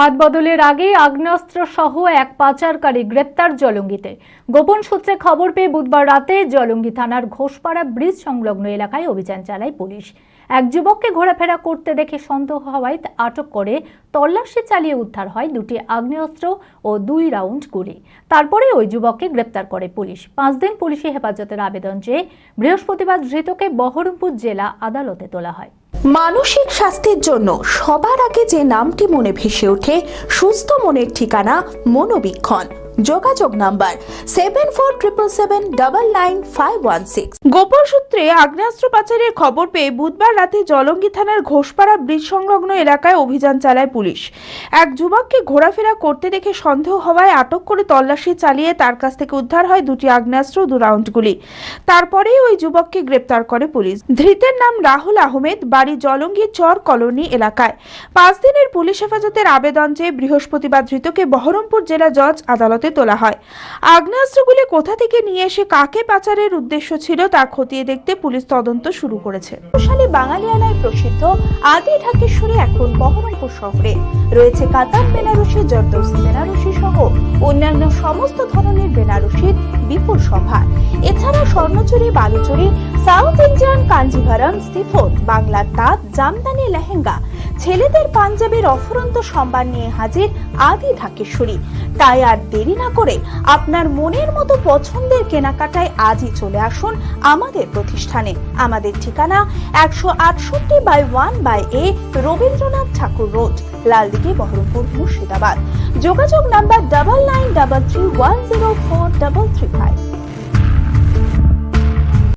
হাত বদলের আগে আগ্নেয়াস্ত্র সহ এক পাচারকারী গ্রেপ্তার জলঙ্গিতে। গোপন সূত্রে খবর পেয়ে বুধবার রাতে জলঙ্গি থানার ঘোষপাড়া ব্রিজ সংলগ্ন এলাকায় অভিযান চালায় পুলিশ। এক যুবককে ঘোরাফেরা করতে দেখে সন্দেহ হওয়ায় আটক করে তল্লাশি চালিয়ে উদ্ধার হয় দুটি আগ্নেয়াস্ত্র ও 2 রাউন্ড গুলি। তারপরে ওই যুবককে গ্রেপ্তার করে পুলিশ। 5 দিন পুলিশি হেফাজতের আবেদন চেয়ে বৃহস্পতিবার ধৃতকে বহরমপুর জেলা আদালতে তোলা হয়। মানসিক স্বাস্থ্যের জন্য সবার আগে যে নামটি মনে ভেসে ওঠে, সুস্থ মনের ঠিকানা মনোবীক্ষণ। যোগাযোগ নাম্বার 7477799516। গোপন সূত্রে আগ্নেয়াস্ত্র পাচারের খবর পেয়ে বুধবার রাতে জলঙ্গি থানার ঘোষপাড়া ব্রিজ সংলগ্ন এলাকায় অভিযান চালায় পুলিশ। এক যুবককে ঘোরাফেরা করতে দেখে সন্দেহ হওয়ায় আটক করে তল্লাশি চালিয়ে তার কাছ থেকে উদ্ধার হয় দুটি আগ্নেয়াস্ত্র ও 2 রাউন্ড গুলি। তারপরেই ওই যুবককে গ্রেপ্তার করে পুলিশ। ধৃতের নাম রাহুল আহমেদ, বাড়ি জলঙ্গি চর কলোনি এলাকায়। 5 দিনের পুলিশ হেফাজতের আবেদন চেয়ে বৃহস্পতিবার ধৃতকে বহরমপুর জেলা জজ আদালতে তোলা হয়। আগ্নেয়াস্ত্রগুলি কোথা থেকে নিয়ে এসে কাকে পাচারের উদ্দেশ্য ছিল তা খতিয়ে দেখতে পুলিশ তদন্ত শুরু করেছে। বৈশালী বাঙালিয়ানায় প্রসিদ্ধ আদি ঢাকেশ্বরী এখন বহরমপুর শহরে রয়েছে কাতার বেনারসি, জর্দৌসি বেনারসি সহ অন্যান্য সমস্ত ধরনের বেনারসির বিপুল সম্ভার। এছাড়া Swarnachuri, Baluchari, South Indian Kanjeevaram, chiffon, বাংলার তাঁত, জামদানি, লেহেঙ্গা, ছেলেদের পাঞ্জাবির অফুরন্ত সম্ভার নিয়ে হাজির আদি ঢাকেশ্বরী। তাই আর দেরি না করে আপনার মনের মতো পছন্দের কেনাকাটায় আজই চলে আসুন আমাদের প্রতিষ্ঠানে। আমাদের ঠিকানা 168/1/A রবীন্দ্রনাথ ঠাকুর রোড, লালদিঘি, বহরমপুর, মুর্শিদাবাদ। যোগাযোগ নাম্বার 9933104335।